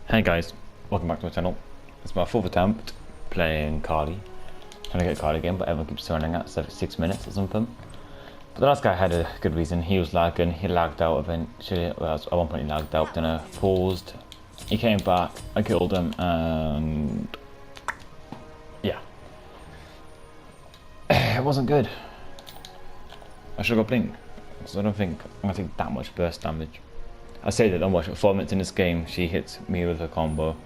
Hey guys, welcome back to my channel. It's my fourth attempt playing Carly. Trying to get Carly again, but everyone keeps turning at 6 minutes or something. But the last guy had a good reason. He was lagging, he lagged out eventually. Well, at one point he lagged out, then I paused. He came back, I killed him, and yeah. It wasn't good. I should have got Blink, because I don't think I'm gonna take that much burst damage. I say that I'm watching 4 minutes in this game, she hits me with a combo.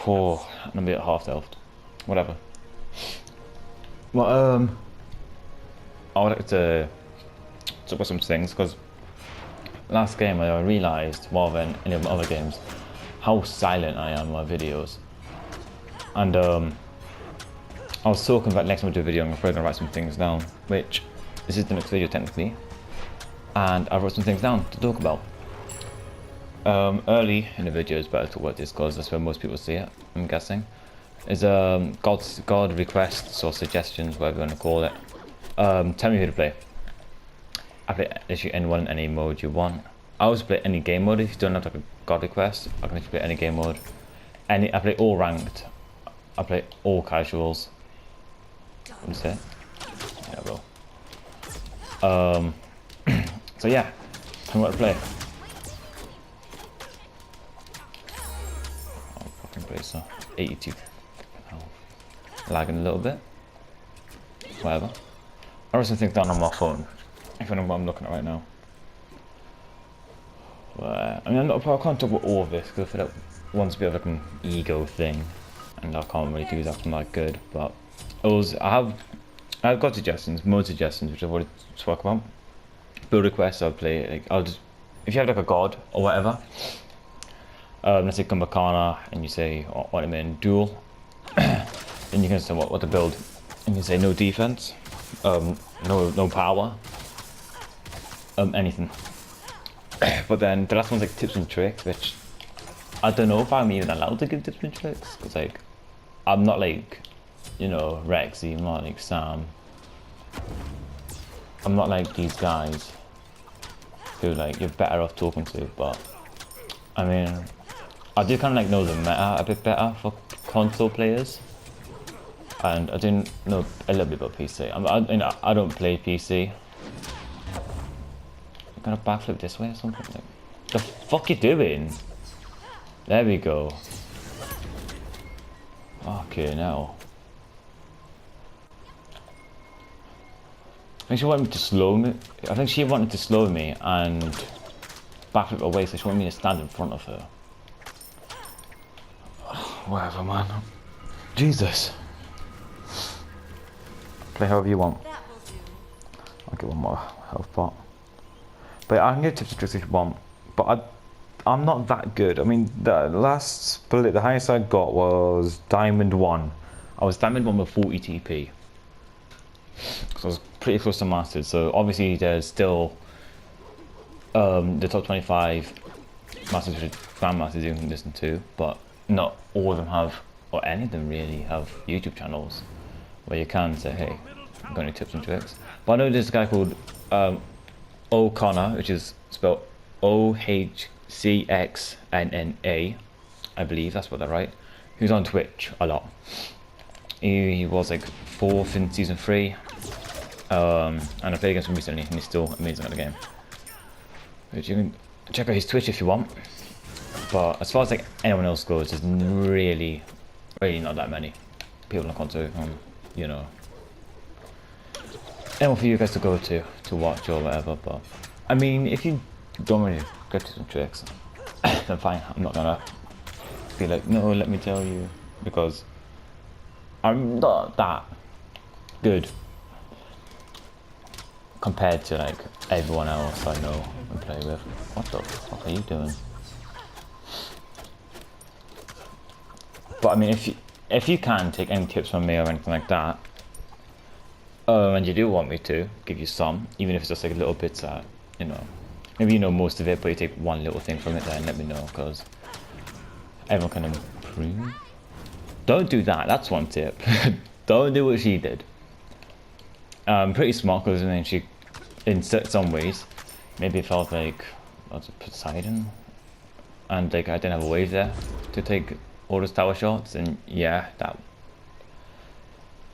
Oh, I'm gonna be at half health. Whatever. Well, I would like to talk about some things, because last game I realised, more than any of my other games, how silent I am in my videos. And I was talking about next time I do a video, I'm probably gonna write some things down, which this is the next video technically. And I wrote some things down to talk about. Early in the video is better to work this because that's where most people see it, I'm guessing. Is God requests or suggestions, whatever you want to call it. Tell me who to play. I play literally anyone in any mode you want. I always play any game mode. If you don't have like a God request, I can play any game mode. I play all ranked. I play all casuals. What's it? Yeah, bro. So yeah, tell me what to play. So 82 lagging a little bit, whatever. I wrote some things down on my phone if I know what I'm looking at right now. I mean, I can't talk about all of this because I feel like one's a bit of like an ego thing and I can't really do that. I'm not good, but I've got suggestions, more suggestions which I've already spoke about. Build requests, I'll play, like, if you have like a God or whatever, let's say Kumbhakana and you say what I'm in duel, then you can say what to build, and you say no defense, no power, anything. But then the last one's like tips and tricks, which I don't know if I'm even allowed to give tips and tricks, because like I'm not like, you know, Rexy, I'm not like Sam, I'm not like these guys who like you're better off talking to. But I mean, I do kind of like know the meta a bit better for console players, and I do know a little bit about PC. I don't play PC. I'm gonna backflip this way or something. Like, the fuck you doing? There we go. Okay, now. I think she wanted me to slow me. I think she wanted to slow me and backflip away, so she wanted me to stand in front of her. Whatever, man. Jesus. Play however you want. I'll get one more health pot. But I can get tips and tricks if you want. But I'm not that good. I mean, the last split, the highest I got was Diamond 1. I was Diamond 1 with 40 TP. So I was pretty close to Masters. So obviously there's still the top 25 Masters, which Grandmasters you can listen to. But not all of them have, or any of them really have, YouTube channels where you can say, hey, I'm going to tips and tricks. But I know there's a guy called O'Connor, which is spelled OHCXNNA, I believe that's what they're right. Who's on Twitch a lot. He was like 4th in season 3, and I played against him recently, and he's still amazing at the game. Which you can check out his Twitch if you want. But as far as like anyone else goes, there's really not that many people on console, you know. Anyone for you guys to go to watch or whatever. But I mean, if you don't really get to some tricks, then fine. I'm not gonna be like, no, let me tell you, because I'm not that good compared to like everyone else I know and play with. What the fuck are you doing? But I mean, if you can take any tips from me or anything like that, and you do want me to give you some, even if it's just like little bits that, you know, maybe you know most of it, but you take one little thing from it, then let me know, because everyone can improve. Don't do that. That's one tip. Don't do what she did. Pretty smart, because I mean, she, in some ways, maybe it felt like, what's it, Poseidon? and like I didn't have a wave there to take all those tower shots, and yeah,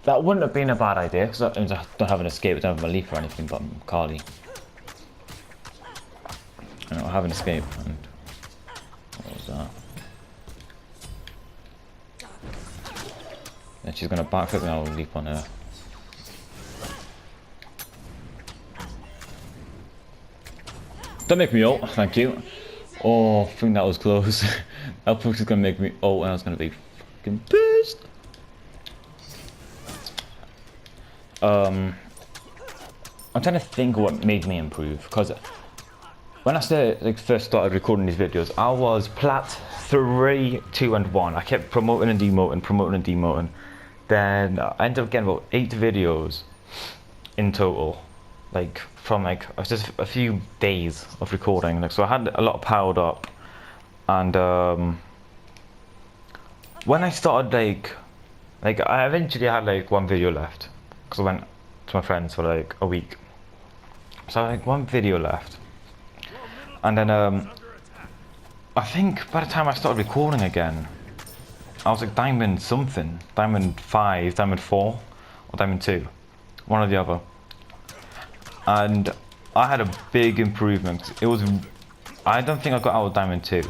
that wouldn't have been a bad idea because I don't have an escape, I don't have a leap or anything, but I'm Carly. I don't have an escape, and what was that? And she's gonna backflip and I'll leap on her. Don't make me ult, thank you. Oh, I think that was close. That push is gonna make me ult and I was gonna be fucking pissed. I'm trying to think of what made me improve, because when I first started recording these videos, I was plat 3, 2 and 1. I kept promoting and demoting. Then I ended up getting about 8 videos in total, like from like just a few days of recording. Like, so I had a lot piled up, and when I started like I eventually had like 1 video left because I went to my friends for like a week. So I had like 1 video left, and then I think by the time I started recording again, I was like diamond something, diamond 5, diamond 4, or diamond 2, one or the other. And I had a big improvement. It was, I don't think I got out of diamond 2,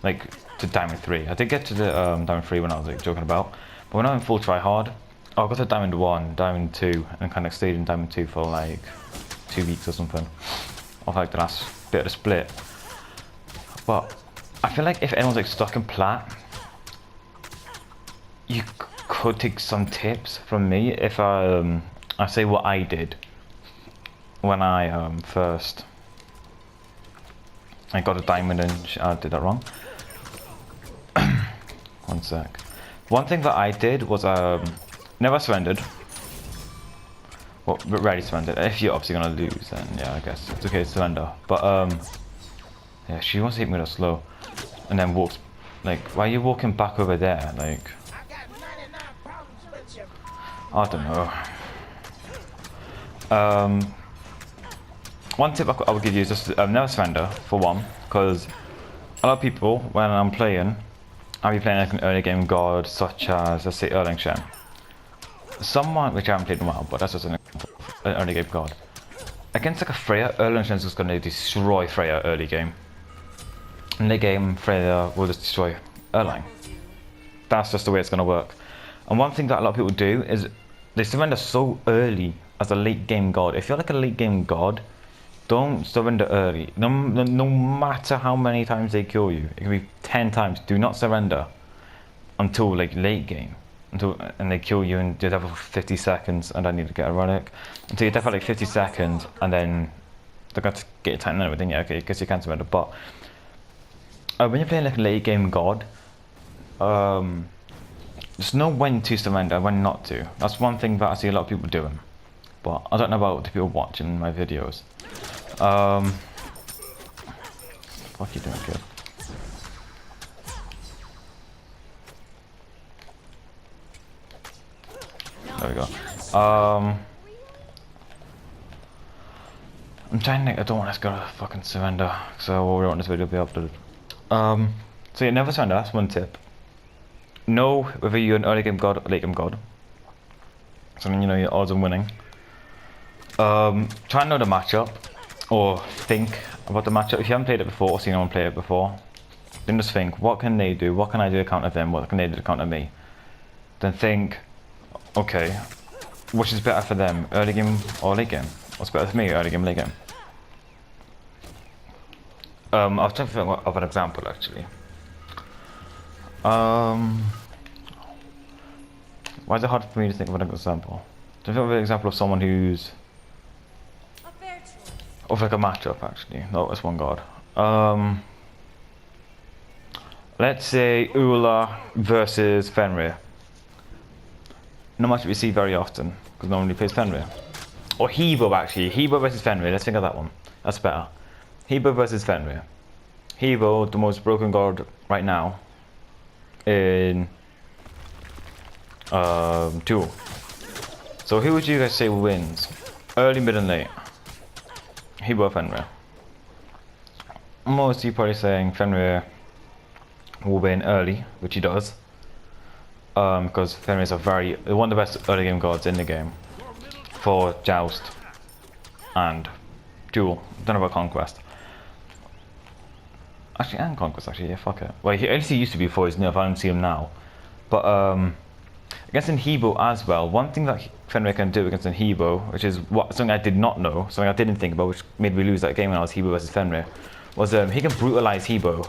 like to diamond 3. I did get to the diamond 3 when I was like joking about, but when I went full try hard, I got to diamond 1, diamond 2, and kind of stayed in diamond 2 for like 2 weeks or something, or like the last bit of the split. But I feel like if anyone's like stuck in plat, you could take some tips from me if I say what I did when I first I got a diamond and I did that wrong. One sec. One thing that I did was never surrendered. Well, rarely surrendered. If you're obviously gonna lose, then yeah, I guess it's okay to surrender. But yeah, she wants to hit me that slow, and then walks like, why are you walking back over there? Like, I don't know. One tip I would give you is just never surrender, for one, because a lot of people, when I'm playing, I'll be playing like an early game god, such as, let's say, Erling Shen. Someone, which I haven't played in a while, but that's just an early game god. Against like a Freya, Erling Shen's just going to destroy Freya early game. In late game, Freya will just destroy Erling. That's just the way it's going to work. And one thing that a lot of people do is they surrender so early as a late game god. If you're like a late game god, don't surrender early. No matter how many times they kill you, it can be 10 times. Do not surrender until like late game. And they kill you and you're dead for 50 seconds and I need to get ironic. Until you're dead for like 50 seconds and then they're going to get your time and everything. Yeah, okay, because you can surrender. But when you're playing like a late game god, there's no when to surrender, when not to. That's one thing that I see a lot of people doing. But I don't know about the people watching my videos. What are you doing, kid? There we go. I'm trying to, I don't want this guy to fucking surrender, so we want this video to be uploaded. So yeah, never surrender, that's one tip. Know whether you're an early game god or late game god. So then you know your odds on winning. Try and know the matchup, or think about the matchup. If you haven't played it before or seen anyone play it before, then just think, what can they do? What can I do to counter them? What can they do to counter me? Then think, okay, which is better for them, early game or late game? What's better for me, early game, late game? I was trying to think of an example actually. Why is it hard for me to think of an example? Do you think of an example of someone who's of like a matchup actually? No, it's one god. Let's say Ula versus Fenrir. No matchup you see very often, because no one really plays Fenrir. Or Hebo actually. Hebo versus Fenrir. Let's think of that one. That's better. Hebo versus Fenrir. Hebo, the most broken god right now in duel. So who would you guys say wins? Early, mid and late? Hebo or Fenrir? Most of you probably saying Fenrir will win early, which he does. Because Fenrir is one of the best early game gods in the game for Joust and Duel. Don't know about Conquest. Actually, and Conquest, actually, yeah, fuck it. Well, at least he used to be before he's nerfed. I don't see him now. But against Inhibo as well, one thing that Fenrir can do against Inhibo, which is something I did not know, something I didn't think about, which made me lose that game when I was Hebo versus Fenrir, was he can brutalize Hebo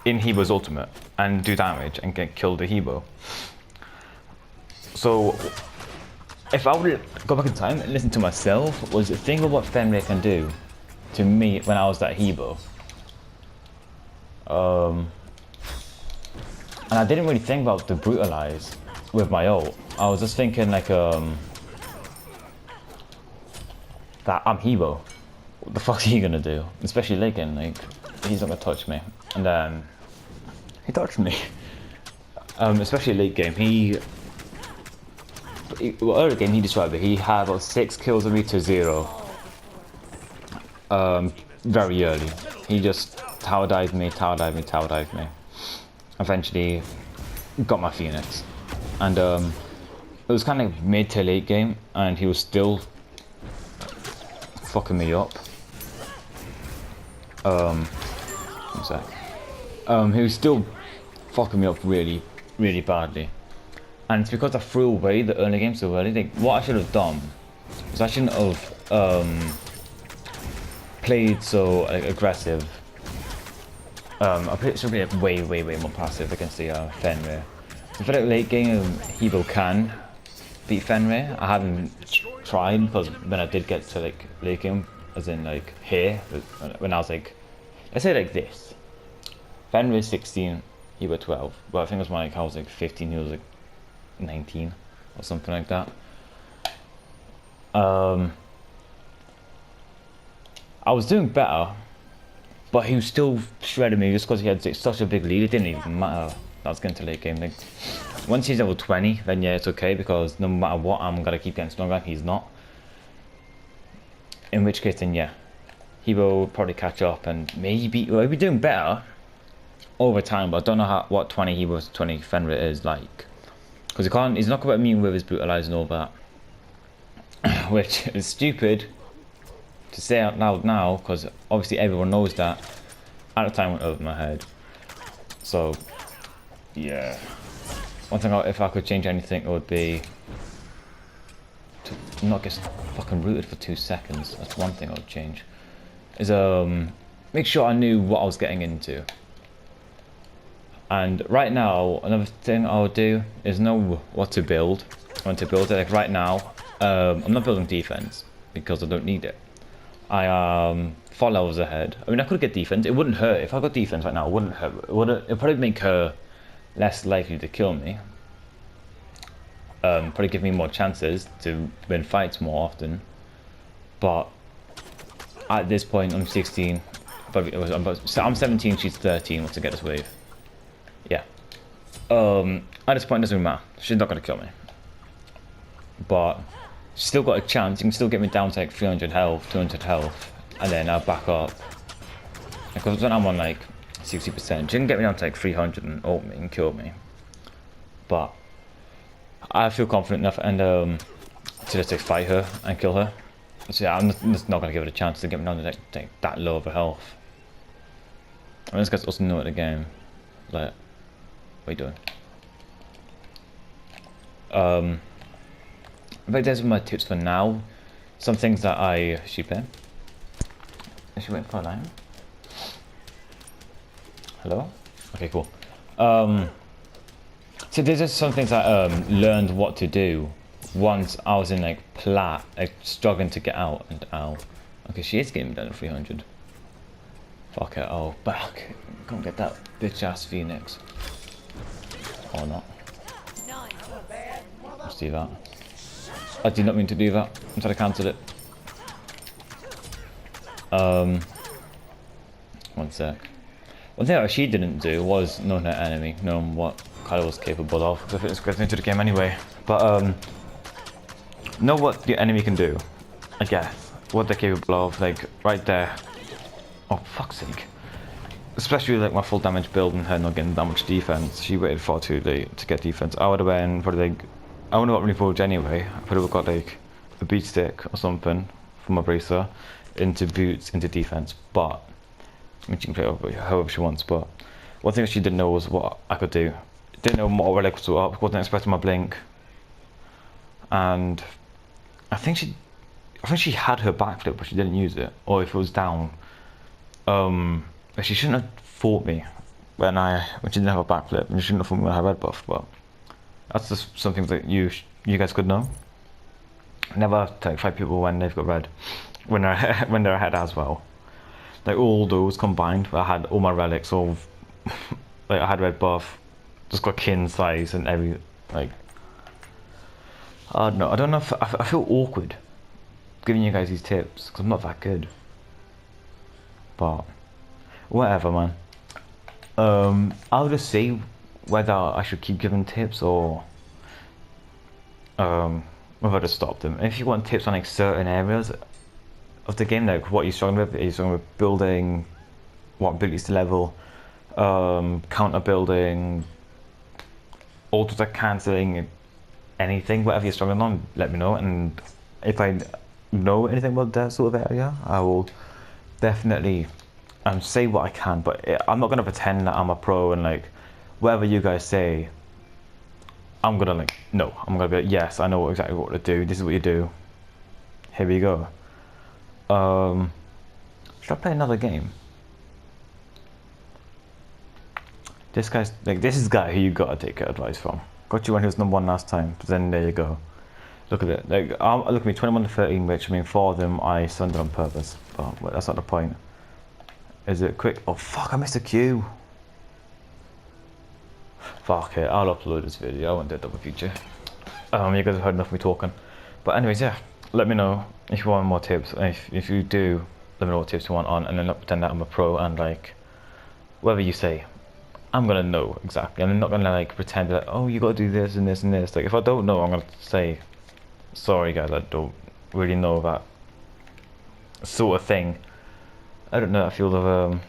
in Hebo's ultimate and do damage and kill the Hebo. So, if I would go back in time and listen to myself, was think of what Fenrir can do to me when I was that Hebo. And I didn't really think about the brutalize with my ult. I was just thinking like that I'm Hebo. What the fuck's he gonna do? Especially late game, like he's not gonna touch me. And then he touched me. Especially late game, well, early game he destroyed me. He had about 6 kills on me to 0. Very early. He just tower dived me. Eventually got my Phoenix. And it was kind of mid to late game and he was still fucking me up. One sec. He was still fucking me up really, really badly. And it's because I threw away the early game so early. Like, what I should have done was I shouldn't have played so aggressive. I should be way more passive against the Fenrir. I feel like late game Hebo can beat Fenrir. I haven't tried because when I did get to like late game, as in like here, when I was like, let's say like this. Fenrir 16, Hebo 12. But I think it was when like, I was like 15, he was like 19 or something like that. I was doing better, but he was still shredding me just because he had such a big lead. It didn't even matter. That was getting to late game. Like, once he's level 20, then yeah, it's okay because no matter what, I'm gonna keep getting stronger. He's not. In which case, then yeah, he will probably catch up and maybe he'll be doing better over time. But I don't know what 20 he was 20 Fenrir is like, because he's not quite immune with his brutalize and all that, which is stupid to say out loud now because obviously everyone knows that. At the time, went over my head. So yeah, one thing if I could change anything, it would be to not get fucking rooted for 2 seconds. That's one thing I would change. Is make sure I knew what I was getting into. And right now, another thing I would do is know what to build. When to build it. Like right now, I'm not building defense because I don't need it. I am 4 levels ahead. I mean, I could get defense. It wouldn't hurt if I got defense right now. It wouldn't hurt. It'd probably make her less likely to kill me. Probably give me more chances to win fights more often. But at this point, I'm 16. I'm 17. She's 13. Once I get this wave, yeah. At this point, it doesn't matter. She's not gonna kill me. But she's still got a chance. You can still get me down to like 300 health, 200 health, and then I'll back up. Because when I'm on like 60%, she can get me down to like 300 and ult me and kill me. But I feel confident enough and to just like, fight her and kill her. So yeah, I'm just not gonna give it a chance to get me down to like that low of a health. I mean, this guy's also new at the game. Like, what are you doing? I think those are my tips for now. Some things that she went for a line. Hello? Okay, cool. So these are some things I learned what to do once I was in like plat, like struggling to get out. And ow. Okay, she is getting down to 300. Fuck it. Oh, back. Can't get that bitch ass Phoenix. Or not. Let's do that. I did not mean to do that. I'm trying to cancel it. One sec. One thing that she didn't do was know her enemy, knowing what Kylo was capable of. I think it's getting into the game anyway. But know what your enemy can do. I guess what they're capable of, like right there. Oh fuck's sake! especially like my full damage build and her not getting that much defense. She waited far too late to get defense. I would have been probably like, I wouldn't have got reforged anyway. I could have got like a beat stick or something from my bracer into boots into defense. But I mean, she can play it however she wants. But one thing she didn't know was what I could do. Didn't know what relics were up. Wasn't expecting my blink. And I think she had her backflip, but she didn't use it. Or if it was down, she shouldn't have fought me when she didn't have a backflip, and she shouldn't have fought me when I had red buff. But that's just something that you guys could know. Never like fight people when they've got red, when they're ahead as well. Like all those combined, I had all my relics, all like I had red buff, just got kin size and every like. I don't know. I don't know if I feel awkward giving you guys these tips because I'm not that good. But whatever, man. I'll just see whether I should keep giving tips or whether I just stop them. If you want tips on like certain areas of the game, like what you're struggling with, are you struggling with building, what abilities to level, counter building, auto attack cancelling, anything, whatever you're struggling on, let me know. And if I know anything about that sort of area, I will definitely say what I can. But I'm not going to pretend that I'm a pro and like whatever you guys say, I'm going to like, no, I'm going to be like, yes, I know exactly what to do. This is what you do. Here we go. Should I play another game? This guy's like, this is the guy who you got to take advice from. Got you when he was number 1 last time, but then there you go. Look at it. Like, look at me, 21 to 13, which I mean, 4 of them I sent on purpose, but that's not the point. Is it quick? Oh fuck! I missed a queue. Fuck it. I'll upload this video. I won't do a double feature. You guys have heard enough of me talking. But anyways, yeah. Let me know if you want more tips. If you do, let me know what tips you want on, and then not pretend that I'm a pro and like whatever you say, I'm gonna know exactly. I'm not gonna like pretend that, oh, you gotta do this and this and this. Like if I don't know, I'm gonna say, sorry guys, I don't really know that sort of thing. I don't know that field of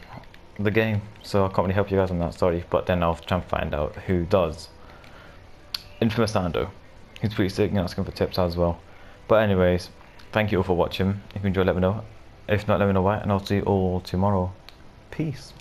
the game, so I can't really help you guys on that, sorry. But then I'll try and find out who does. Infamous Sando, he's pretty sick, asking for tips as well. But anyways, thank you all for watching. If you enjoyed, let me know. If not, let me know why, and I'll see you all tomorrow. Peace.